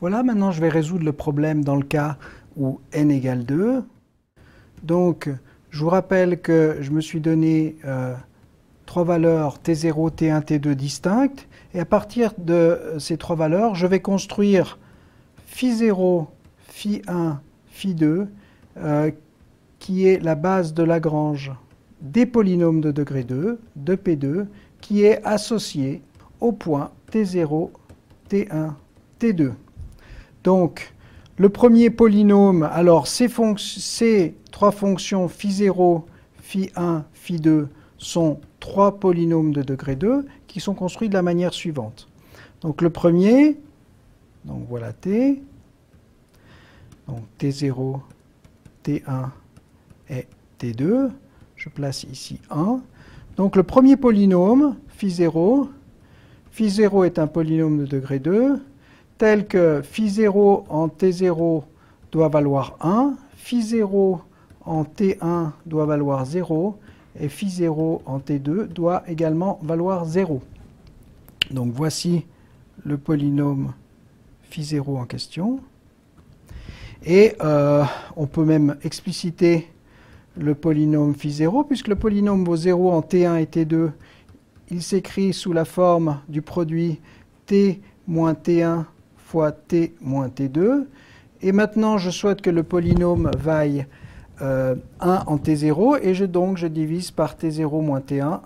Voilà, maintenant je vais résoudre le problème dans le cas où n égale 2. Donc, je vous rappelle que je me suis donné trois valeurs T0, T1, T2 distinctes. Et à partir de ces trois valeurs, je vais construire phi0, phi1, phi2, qui est la base de Lagrange des polynômes de degré 2, de P2, qui est associé au point T0, T1, T2. Donc, le premier polynôme, alors ces trois fonctions phi0, phi1, phi2 sont trois polynômes de degré 2 qui sont construits de la manière suivante. Donc le premier, donc voilà T, donc T0, T1 et T2. Je place ici 1. Donc le premier polynôme, phi0 est un polynôme de degré 2, tel que phi0 en T0 doit valoir 1, phi0 en T1 doit valoir 0, et phi0 en T2 doit également valoir 0. Donc voici le polynôme phi0 en question. Et on peut même expliciter le polynôme phi0, puisque le polynôme vaut 0 en T1 et T2. Il s'écrit sous la forme du produit T moins T1 fois T moins T2. Et maintenant, je souhaite que le polynôme vaille 1 en T0, et donc je divise par T0 moins T1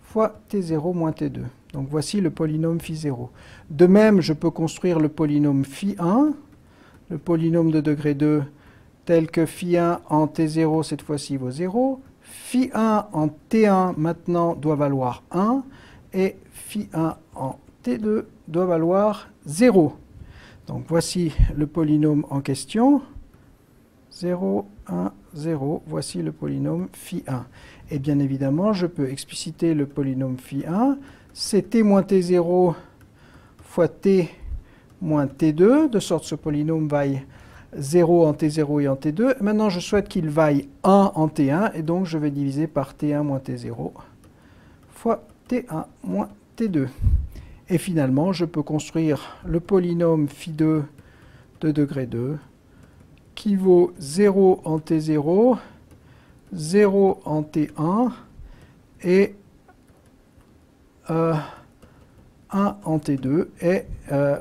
fois T0 moins T2. Donc voici le polynôme phi0. De même, je peux construire le polynôme phi1, le polynôme de degré 2, tel que phi1 en T0, cette fois-ci, vaut 0. Phi1 en T1, maintenant, doit valoir 1. Et phi1 en T2 doit valoir 0. Donc voici le polynôme en question. 0, 1, 0. Voici le polynôme phi1. Et bien évidemment, je peux expliciter le polynôme phi1. C'est t moins t0 fois t moins t2, de sorte que ce polynôme vaille 0 en T0 et en T2. Maintenant, je souhaite qu'il vaille 1 en T1, et donc je vais diviser par T1 moins T0 fois T1 moins T2. Et finalement, je peux construire le polynôme phi2 de degré 2, qui vaut 0 en T0, 0 en T1, et 1 en T2. Et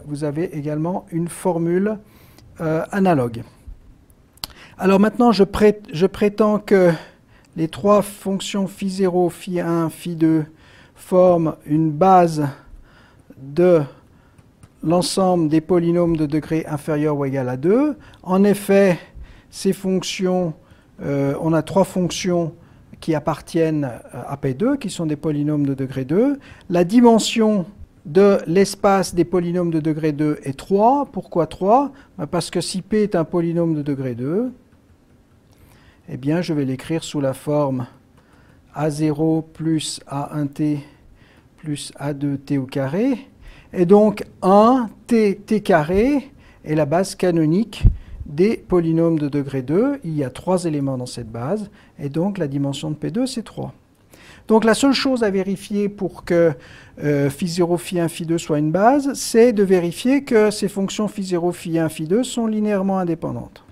vous avez également une formule analogue. Alors maintenant, je prétends que les trois fonctions phi0, phi1, phi2 forment une base de l'ensemble des polynômes de degré inférieur ou égal à 2. En effet, ces fonctions, on a trois fonctions qui appartiennent à P2, qui sont des polynômes de degré 2. La dimension de l'espace des polynômes de degré 2 est 3. Pourquoi 3? Parce que si P est un polynôme de degré 2, eh bien, je vais l'écrire sous la forme A0 plus A1t plus A2t au carré. Et donc, 1t carré est la base canonique des polynômes de degré 2. Il y a 3 éléments dans cette base. Et donc, la dimension de P2, c'est 3. Donc la seule chose à vérifier pour que phi0, phi1, phi2 soit une base, c'est de vérifier que ces fonctions phi0, phi1, phi2 sont linéairement indépendantes.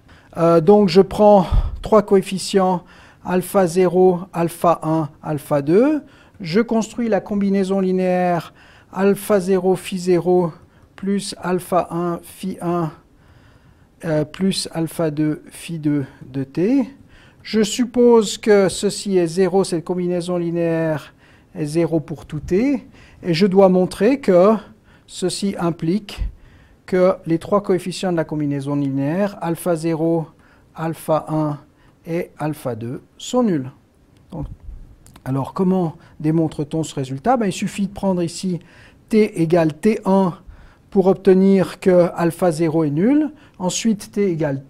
Donc je prends trois coefficients alpha 0, alpha 1, alpha 2. Je construis la combinaison linéaire alpha 0, phi 0 plus alpha 1, phi 1 plus alpha 2, phi 2 de t. Je suppose que ceci est 0, cette combinaison linéaire est 0 pour tout t, et je dois montrer que ceci implique que les trois coefficients de la combinaison linéaire, alpha 0, alpha 1 et alpha 2, sont nuls. Donc, alors, comment démontre-t-on ce résultat? Il suffit de prendre ici t égale t1 pour obtenir que alpha 0 est nul, ensuite t égale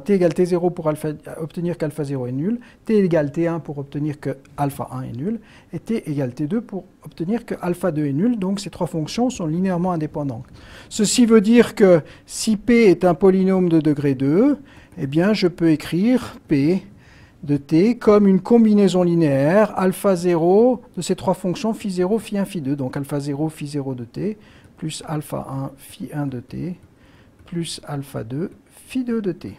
t égale t0 pour obtenir qu'alpha 0 est nul, t égale t1 pour obtenir que alpha 1 est nul, et t égale t2 pour obtenir que alpha 2 est nul. Donc ces trois fonctions sont linéairement indépendantes. Ceci veut dire que si p est un polynôme de degré 2, eh bien je peux écrire p de t comme une combinaison linéaire alpha 0 de ces trois fonctions phi 0, phi 1, phi 2. Donc alpha 0, phi 0 de t, plus alpha 1, phi 1 de t, plus alpha 2, phi 2 de t.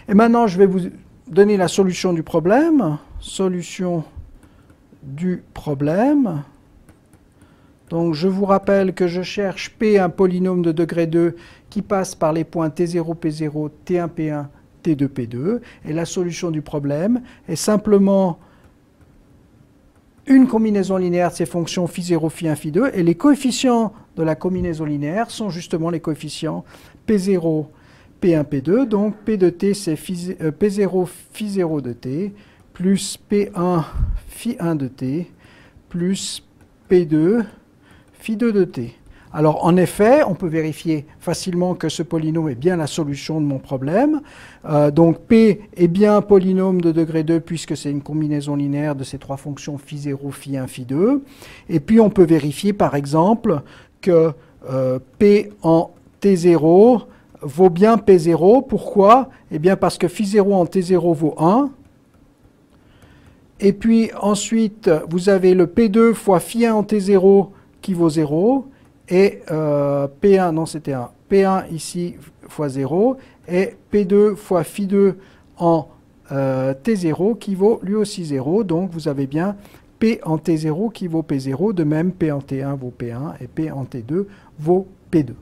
Et maintenant, je vais vous donner la solution du problème. Solution du problème. Donc je vous rappelle que je cherche P, un polynôme de degré 2 qui passe par les points T0, P0, T1, P1, T2, P2. Et la solution du problème est simplement une combinaison linéaire de ces fonctions phi0, phi1, phi2. Et les coefficients de la combinaison linéaire sont justement les coefficients P0, P1, P2. Donc P de t, c'est P0, phi0 de t, plus P1, phi1 de t, plus P2, phi2 de t. Alors, en effet, on peut vérifier facilement que ce polynôme est bien la solution de mon problème. Donc, P est bien un polynôme de degré 2 puisque c'est une combinaison linéaire de ces trois fonctions phi0, phi1, phi2. Et puis, on peut vérifier, par exemple, que P en T0 vaut bien P0. Pourquoi? Eh bien, parce que phi0 en T0 vaut 1. Et puis, ensuite, vous avez le P2 fois phi1 en T0 qui vaut 0. Et P1, non c'était 1, P1 ici fois 0, et P2 fois phi2 en T0 qui vaut lui aussi 0. Donc vous avez bien P en T0 qui vaut P0, de même P en T1 vaut P1 et P en T2 vaut P2.